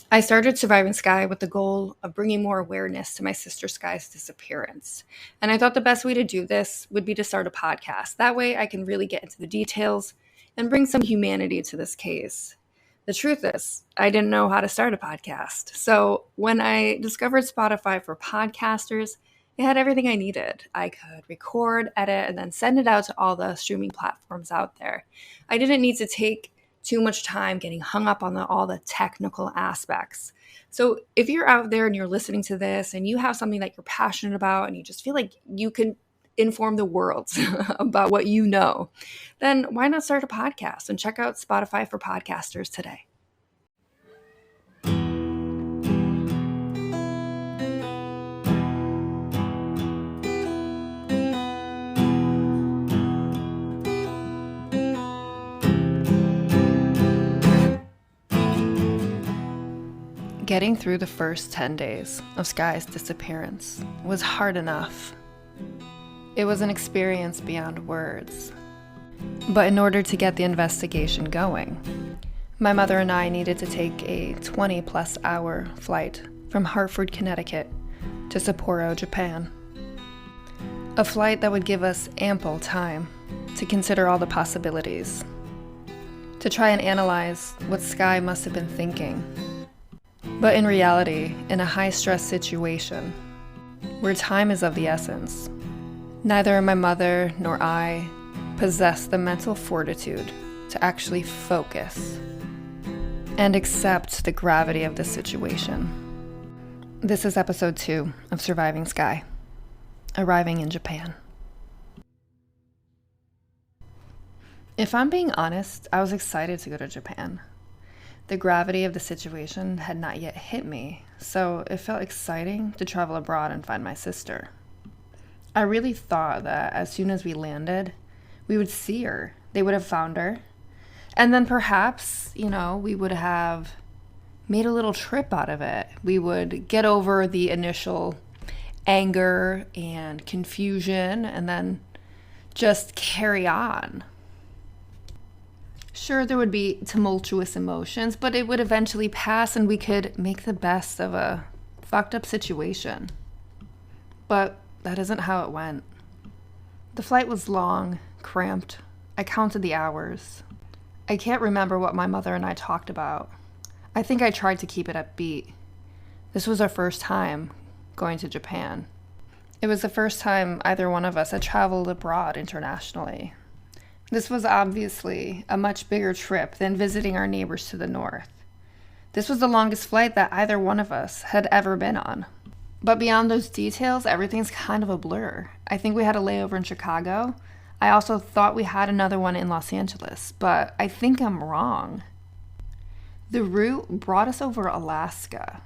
I started Surviving Skye with the goal of bringing more awareness to my sister Skye's disappearance. And I thought the best way to do this would be to start a podcast. That way I can really get into the details and bring some humanity to this case. The truth is, I didn't know how to start a podcast. So when I discovered Spotify for podcasters, it had everything I needed. I could record, edit, and then send it out to all the streaming platforms out there. I didn't need to take too much time getting hung up on all the technical aspects. So if you're out there and you're listening to this and you have something that you're passionate about and you just feel like you can inform the world about what you know, then why not start a podcast and check out Spotify for podcasters today. Getting through the first 10 days of Skye's disappearance was hard enough. It was an experience beyond words. But in order to get the investigation going, my mother and I needed to take a 20-plus hour flight from Hartford, Connecticut to Sapporo, Japan. A flight that would give us ample time to consider all the possibilities, to try and analyze what Skye must have been thinking. But in reality, in a high-stress situation, where time is of the essence, neither my mother nor I possess the mental fortitude to actually focus and accept the gravity of the situation. This is episode 2 of Surviving Skye, arriving in Japan. If I'm being honest, I was excited to go to Japan. The gravity of the situation had not yet hit me, so it felt exciting to travel abroad and find my sister. I really thought that as soon as we landed, we would see her. They would have found her. And then perhaps, we would have made a little trip out of it. We would get over the initial anger and confusion and then just carry on. Sure, there would be tumultuous emotions, but it would eventually pass and we could make the best of a fucked up situation. But that isn't how it went. The flight was long, cramped. I counted the hours. I can't remember what my mother and I talked about. I think I tried to keep it upbeat. This was our first time going to Japan. It was the first time either one of us had traveled abroad internationally. This was obviously a much bigger trip than visiting our neighbors to the north. This was the longest flight that either one of us had ever been on. But beyond those details, everything's kind of a blur. I think we had a layover in Chicago. I also thought we had another one in Los Angeles, but I think I'm wrong. The route brought us over Alaska,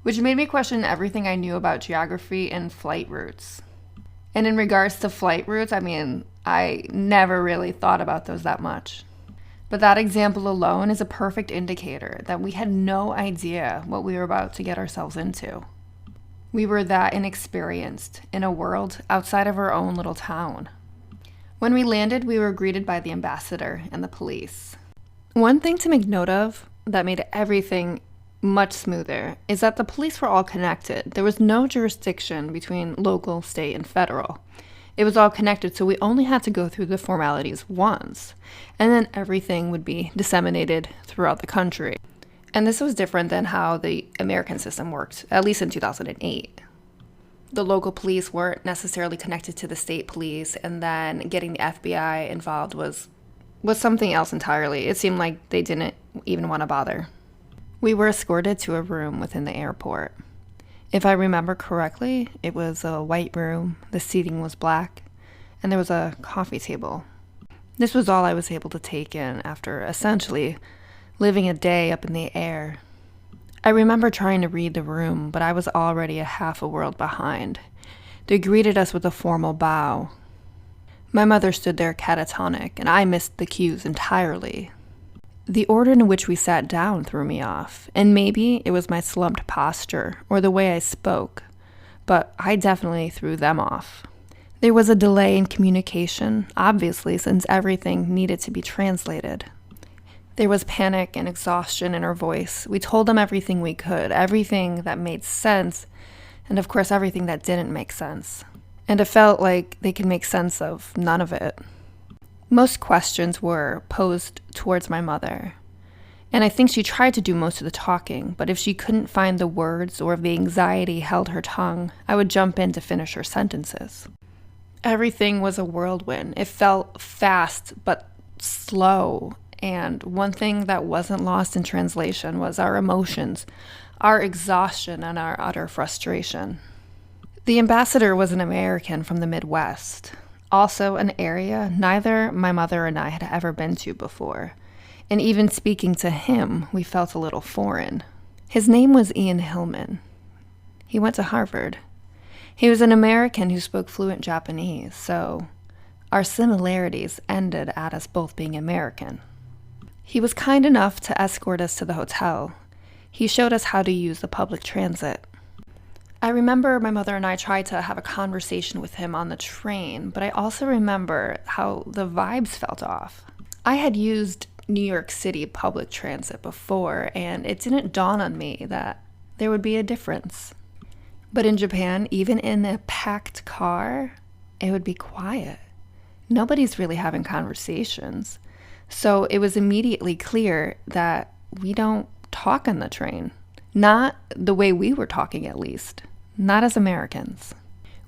which made me question everything I knew about geography and flight routes. And in regards to flight routes, I never really thought about those that much. But that example alone is a perfect indicator that we had no idea what we were about to get ourselves into. We were that inexperienced in a world outside of our own little town. When we landed, we were greeted by the ambassador and the police. One thing to make note of that made everything much smoother is that the police were all connected. There was no jurisdiction between local, state, and federal. It was all connected, so we only had to go through the formalities once, and then everything would be disseminated throughout the country. And this was different than how the American system worked, at least in 2008. The local police weren't necessarily connected to the state police, and then getting the FBI involved was something else entirely. It seemed like they didn't even want to bother. We were escorted to a room within the airport. If I remember correctly, it was a white room, the seating was black, and there was a coffee table. This was all I was able to take in after essentially living a day up in the air. I remember trying to read the room, but I was already a half a world behind. They greeted us with a formal bow. My mother stood there catatonic, and I missed the cues entirely. The order in which we sat down threw me off, and maybe it was my slumped posture or the way I spoke, but I definitely threw them off. There was a delay in communication, obviously, since everything needed to be translated. There was panic and exhaustion in her voice. We told them everything we could, everything that made sense, and of course everything that didn't make sense. And it felt like they could make sense of none of it. Most questions were posed towards my mother, and I think she tried to do most of the talking, but if she couldn't find the words or if the anxiety held her tongue, I would jump in to finish her sentences. Everything was a whirlwind. It felt fast but slow, and one thing that wasn't lost in translation was our emotions, our exhaustion, and our utter frustration. The ambassador was an American from the Midwest, also an area neither my mother and I had ever been to before, and even speaking to him, we felt a little foreign. His name was Ian Hillman. He went to Harvard. He was an American who spoke fluent Japanese, so our similarities ended at us both being American. He was kind enough to escort us to the hotel. He showed us how to use the public transit. I remember my mother and I tried to have a conversation with him on the train, but I also remember how the vibes felt off. I had used New York City public transit before, and it didn't dawn on me that there would be a difference. But in Japan, even in a packed car, it would be quiet. Nobody's really having conversations. So it was immediately clear that we don't talk on the train. Not the way we were talking, at least. Not as Americans.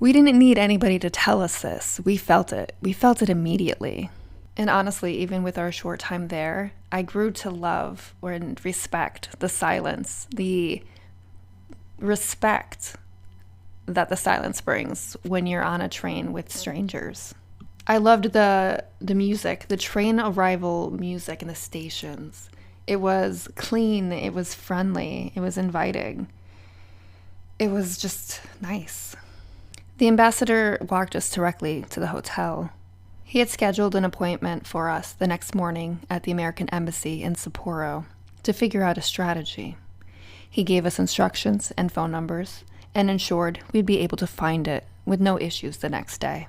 We didn't need anybody to tell us this. We felt it. We felt it immediately. And honestly, even with our short time there, I grew to love or respect the silence, the respect that the silence brings when you're on a train with strangers. I loved the music, the train arrival music in the stations. It was clean, it was friendly, it was inviting. It was just nice. The ambassador walked us directly to the hotel. He had scheduled an appointment for us the next morning at the American Embassy in Sapporo to figure out a strategy. He gave us instructions and phone numbers and ensured we'd be able to find it with no issues the next day.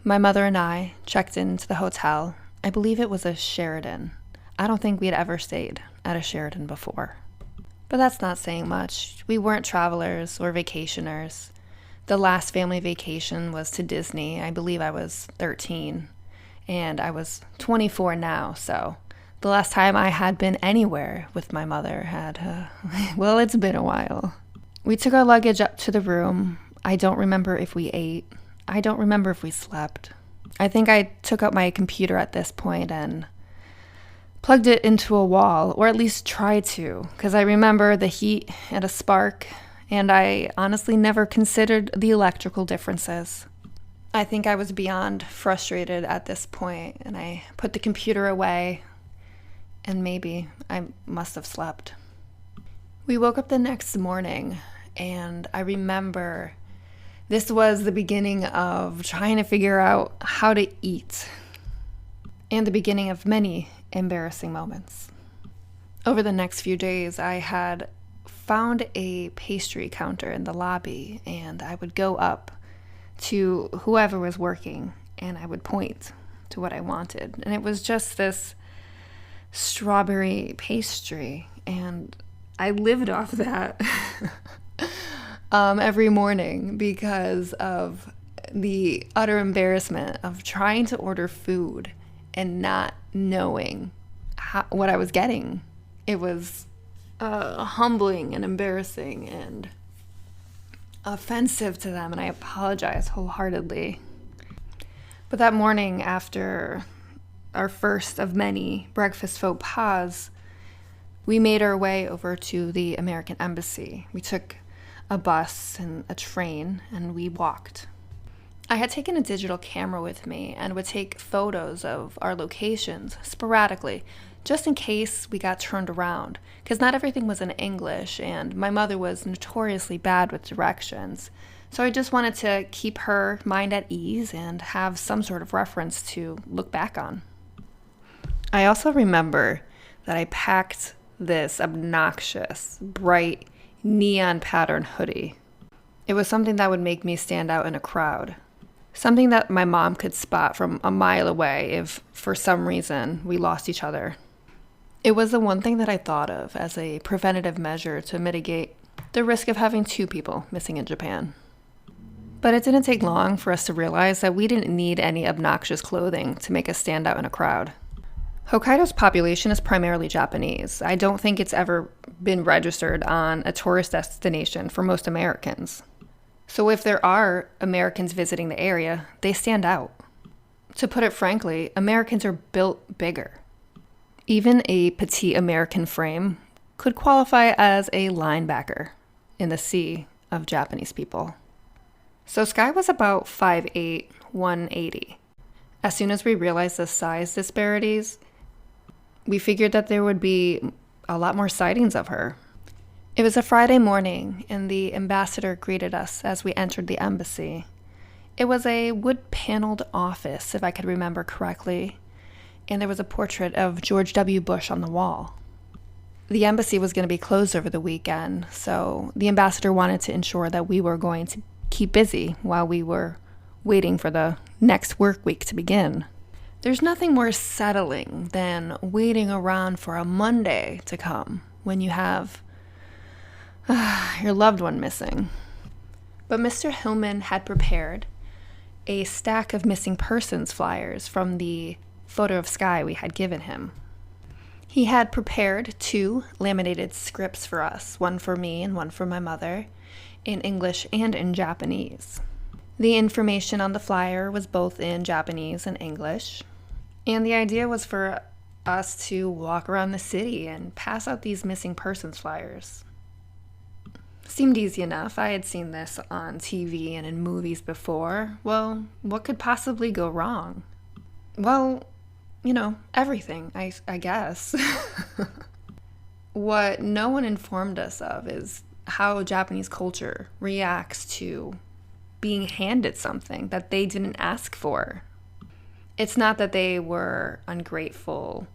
My mother and I checked into the hotel. I believe it was a Sheraton. I don't think we had ever stayed at a Sheraton before. But that's not saying much. We weren't travelers or vacationers. The last family vacation was to Disney. I believe I was 13, and I was 24 now, so the last time I had been anywhere with my mother had, well, it's been a while. We took our luggage up to the room. I don't remember if we ate. I don't remember if we slept. I think I took out my computer at this point and plugged it into a wall, or at least tried to, because I remember the heat and a spark, and I honestly never considered the electrical differences. I think I was beyond frustrated at this point, and I put the computer away, and maybe I must have slept. We woke up the next morning, and I remember this was the beginning of trying to figure out how to eat, and the beginning of many embarrassing moments. Over the next few days, I had found a pastry counter in the lobby, and I would go up to whoever was working, and I would point to what I wanted. And it was just this strawberry pastry, and I lived off that every morning because of the utter embarrassment of trying to order food and not knowing what I was getting. It was humbling and embarrassing and offensive to them, and I apologize wholeheartedly. But that morning, after our first of many breakfast faux pas, we made our way over to the American Embassy. We took a bus and a train, and we walked. I had taken a digital camera with me and would take photos of our locations sporadically, just in case we got turned around, because not everything was in English, and my mother was notoriously bad with directions. So I just wanted to keep her mind at ease and have some sort of reference to look back on. I also remember that I packed this obnoxious, bright, neon pattern hoodie. It was something that would make me stand out in a crowd. Something that my mom could spot from a mile away if, for some reason, we lost each other. It was the one thing that I thought of as a preventative measure to mitigate the risk of having 2 people missing in Japan. But it didn't take long for us to realize that we didn't need any obnoxious clothing to make us stand out in a crowd. Hokkaido's population is primarily Japanese. I don't think it's ever been registered on a tourist destination for most Americans. So if there are Americans visiting the area, they stand out. To put it frankly, Americans are built bigger. Even a petite American frame could qualify as a linebacker in the sea of Japanese people. So Skye was about 5'8", 180. As soon as we realized the size disparities, we figured that there would be a lot more sightings of her. It was a Friday morning, and the ambassador greeted us as we entered the embassy. It was a wood-paneled office, if I could remember correctly, and there was a portrait of George W. Bush on the wall. The embassy was going to be closed over the weekend, so the ambassador wanted to ensure that we were going to keep busy while we were waiting for the next work week to begin. There's nothing more settling than waiting around for a Monday to come when you have your loved one missing. But Mr. Hillman had prepared a stack of missing persons flyers from the photo of Skye we had given him. He had prepared 2 laminated scripts for us, one for me and one for my mother, in English and in Japanese. The information on the flyer was both in Japanese and English, and the idea was for us to walk around the city and pass out these missing persons flyers. Seemed easy enough. I had seen this on TV and in movies before. Well, what could possibly go wrong? Well, everything, I guess. What no one informed us of is how Japanese culture reacts to being handed something that they didn't ask for. It's not that they were ungrateful.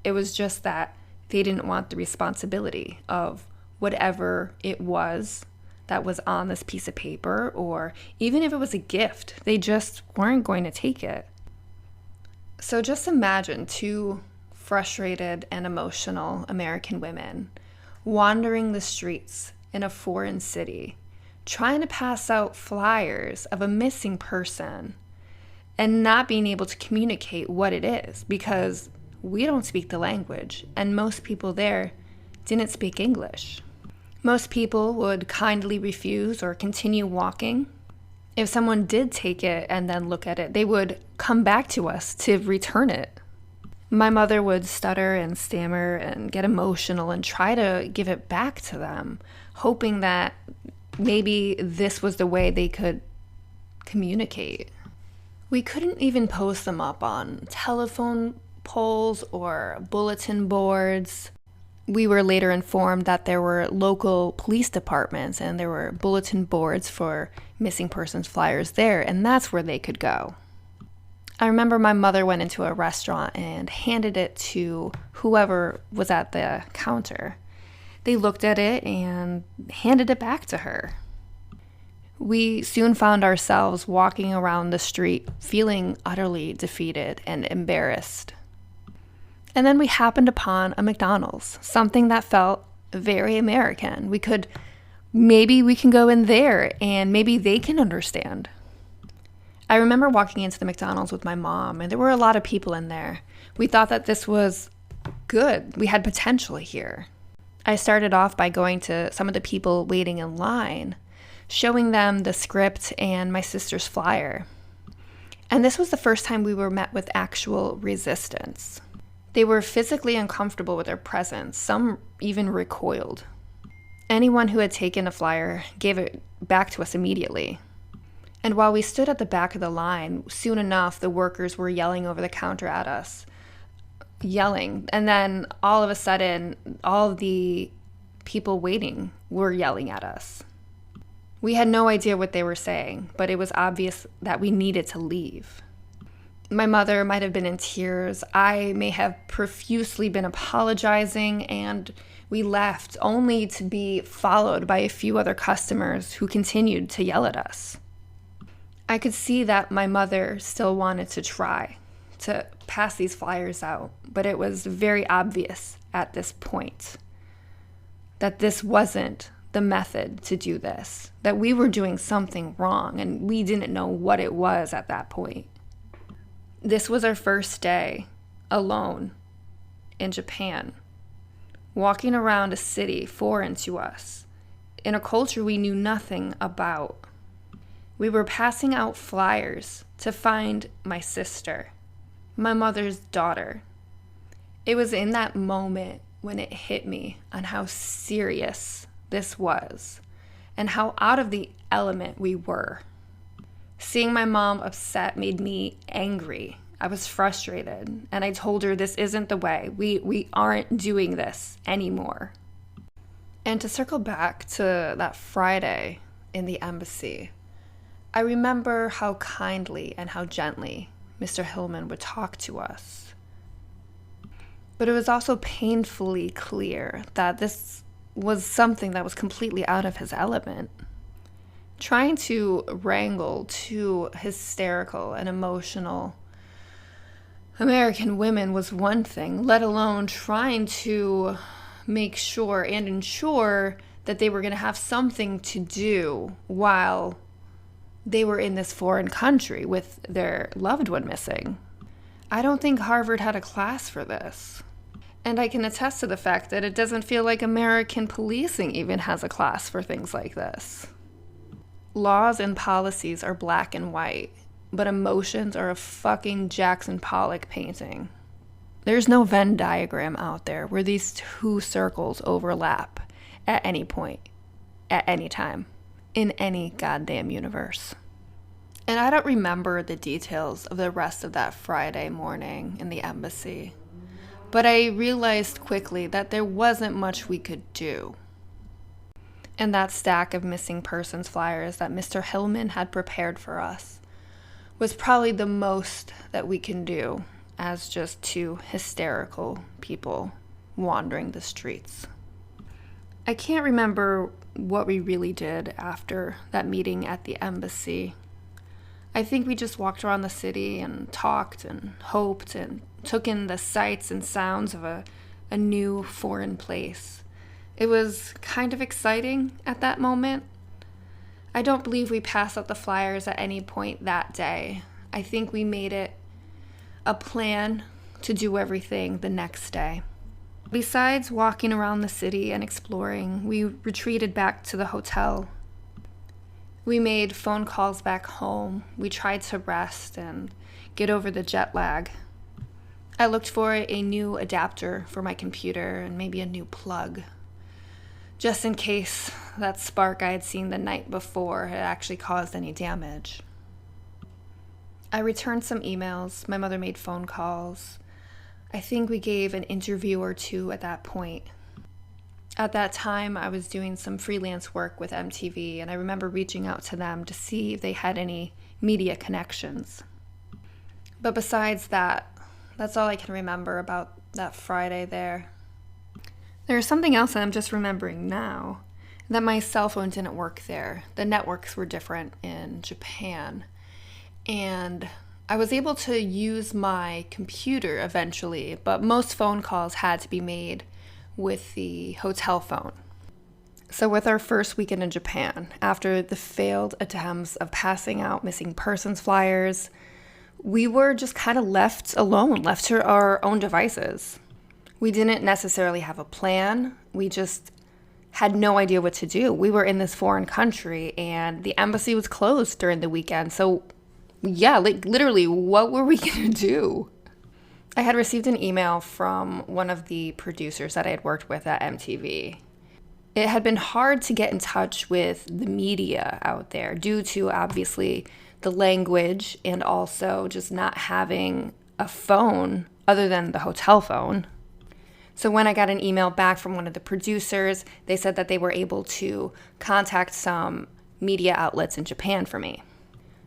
It was just that they didn't want the responsibility of whatever it was that was on this piece of paper, or even if it was a gift, they just weren't going to take it. So just imagine 2 frustrated and emotional American women wandering the streets in a foreign city, trying to pass out flyers of a missing person and not being able to communicate what it is because we don't speak the language and most people there didn't speak English. Most people would kindly refuse or continue walking. If someone did take it and then look at it, they would come back to us to return it. My mother would stutter and stammer and get emotional and try to give it back to them, hoping that maybe this was the way they could communicate. We couldn't even post them up on telephone poles or bulletin boards. We were later informed that there were local police departments and there were bulletin boards for missing persons flyers there, and that's where they could go. I remember my mother went into a restaurant and handed it to whoever was at the counter. They looked at it and handed it back to her. We soon found ourselves walking around the street feeling utterly defeated and embarrassed. And then we happened upon a McDonald's, something that felt very American. Maybe we can go in there and maybe they can understand. I remember walking into the McDonald's with my mom, and there were a lot of people in there. We thought that this was good. We had potential here. I started off by going to some of the people waiting in line, showing them the script and my sister's flyer. And this was the first time we were met with actual resistance. They were physically uncomfortable with our presence. Some even recoiled. Anyone who had taken a flyer gave it back to us immediately. And while we stood at the back of the line, soon enough, the workers were yelling over the counter at us. Yelling. And then all of a sudden, all the people waiting were yelling at us. We had no idea what they were saying, but it was obvious that we needed to leave. My mother might have been in tears. I may have profusely been apologizing, and we left only to be followed by a few other customers who continued to yell at us. I could see that my mother still wanted to try to pass these flyers out, but it was very obvious at this point, that this wasn't the method to do this, that we were doing something wrong and we didn't know what it was at that point. This was our first day alone in Japan, walking around a city foreign to us, in a culture we knew nothing about. We were passing out flyers to find my sister, my mother's daughter. It was in that moment when it hit me on how serious this was and how out of the element we were. Seeing my mom upset made me angry. I was frustrated, and I told her this isn't the way. We aren't doing this anymore. And to circle back to that Friday in the embassy, I remember how kindly and how gently Mr. Hillman would talk to us. But it was also painfully clear that this was something that was completely out of his element. Trying to wrangle two hysterical and emotional American women was one thing, let alone trying to make sure and ensure that they were going to have something to do while they were in this foreign country with their loved one missing. I don't think Harvard had a class for this. And I can attest to the fact that it doesn't feel like American policing even has a class for things like this. Laws and policies are black and white, but emotions are a fucking Jackson Pollock painting. There's no Venn diagram out there where these two circles overlap at any point, at any time, in any goddamn universe. And I don't remember the details of the rest of that Friday morning in the embassy. But I realized quickly that there wasn't much we could do. And that stack of missing persons flyers that Mr. Hillman had prepared for us was probably the most that we can do as just two hysterical people wandering the streets. I can't remember what we really did after that meeting at the embassy. I think we just walked around the city and talked and hoped and took in the sights and sounds of a new foreign place. It was kind of exciting at that moment. I don't believe we passed out the flyers at any point that day. I think we made it a plan to do everything the next day. Besides walking around the city and exploring, we retreated back to the hotel. We made phone calls back home. We tried to rest and get over the jet lag. I looked for a new adapter for my computer and maybe a new plug, just in case that spark I had seen the night before had actually caused any damage. I returned some emails. My mother made phone calls. I think we gave an interview or two at that point. At that time, I was doing some freelance work with MTV, and I remember reaching out to them to see if they had any media connections. But besides that, that's all I can remember about that Friday there. There's something else that I'm just remembering now, that my cell phone didn't work there. The networks were different in Japan. And I was able to use my computer eventually, but most phone calls had to be made with the hotel phone. So with our first weekend in Japan, after the failed attempts of passing out missing persons flyers, we were just kind of left alone, left to our own devices. We didn't necessarily have a plan. We just had no idea what to do. We were in this foreign country and the embassy was closed during the weekend. So yeah, like literally, what were we going to do? I had received an email from one of the producers that I had worked with at MTV. It had been hard to get in touch with the media out there due to obviously the language and also just not having a phone other than the hotel phone. So when I got an email back from one of the producers, they said that they were able to contact some media outlets in Japan for me.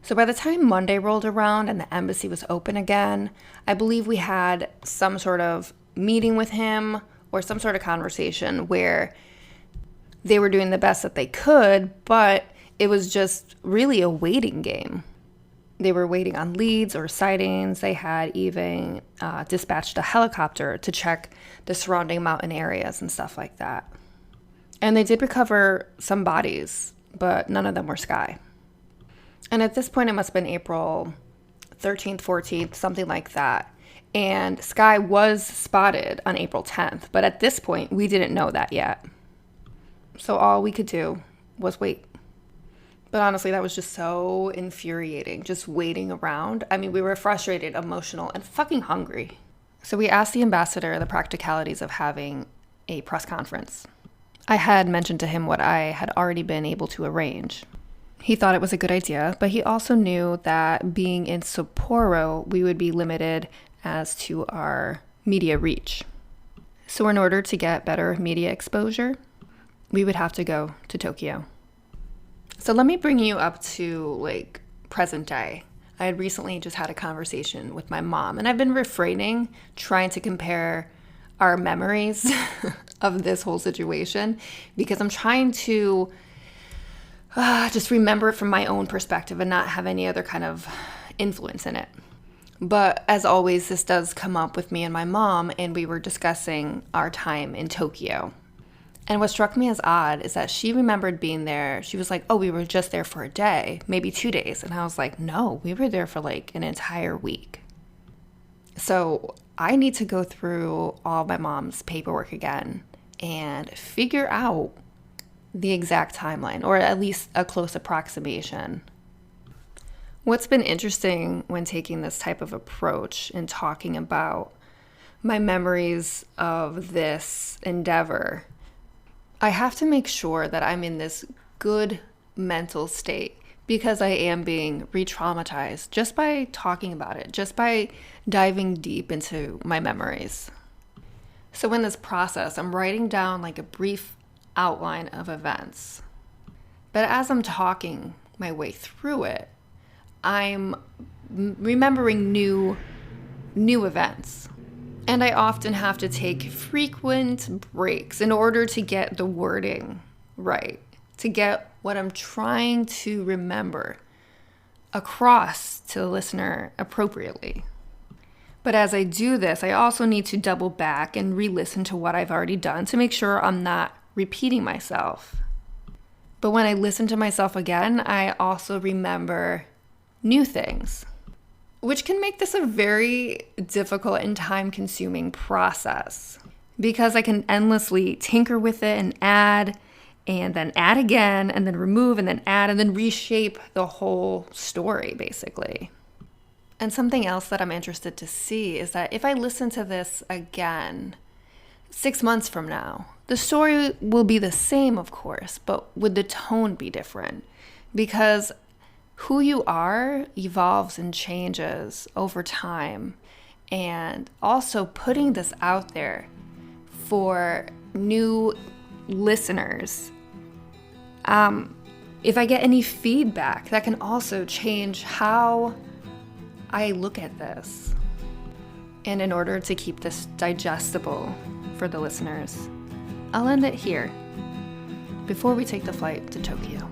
So by the time Monday rolled around and the embassy was open again, I believe we had some sort of meeting with him or some sort of conversation where they were doing the best that they could, but it was just really a waiting game. They were waiting on leads or sightings. They had even dispatched a helicopter to check the surrounding mountain areas and stuff like that. And they did recover some bodies, but none of them were Skye. And at this point, it must have been April 13th, 14th, something like that. And Skye was spotted on April 10th. But at this point, we didn't know that yet. So all we could do was wait. But honestly, that was just so infuriating, just waiting around. I mean, we were frustrated, emotional, and fucking hungry. So we asked the ambassador the practicalities of having a press conference. I had mentioned to him what I had already been able to arrange. He thought it was a good idea, but he also knew that being in Sapporo, we would be limited as to our media reach. So in order to get better media exposure, we would have to go to Tokyo. So let me bring you up to present day. I had recently just had a conversation with my mom, and I've been refraining, trying to compare our memories of this whole situation, because I'm trying to just remember it from my own perspective and not have any other kind of influence in it. But as always, this does come up with me and my mom, and we were discussing our time in Tokyo. And what struck me as odd is that she remembered being there. She was like, oh, we were just there for a day, maybe 2 days. And I was like, no, we were there for an entire week. So I need to go through all my mom's paperwork again and figure out the exact timeline, or at least a close approximation. What's been interesting when taking this type of approach and talking about my memories of this endeavor, I have to make sure that I'm in this good mental state, because I am being re-traumatized just by talking about it, just by diving deep into my memories. So in this process, I'm writing down a brief outline of events. But as I'm talking my way through it, I'm remembering new events. And I often have to take frequent breaks in order to get the wording right, to get what I'm trying to remember across to the listener appropriately. But as I do this, I also need to double back and re-listen to what I've already done to make sure I'm not repeating myself. But when I listen to myself again, I also remember new things, which can make this a very difficult and time-consuming process, because I can endlessly tinker with it and add again, and then remove, and then add, and then reshape the whole story, basically. And something else that I'm interested to see is that if I listen to this again 6 months from now, the story will be the same, of course, but would the tone be different? Because who you are evolves and changes over time. And also putting this out there for new listeners. If I get any feedback, that can also change how I look at this. And in order to keep this digestible for the listeners, I'll end it here before we take the flight to Tokyo.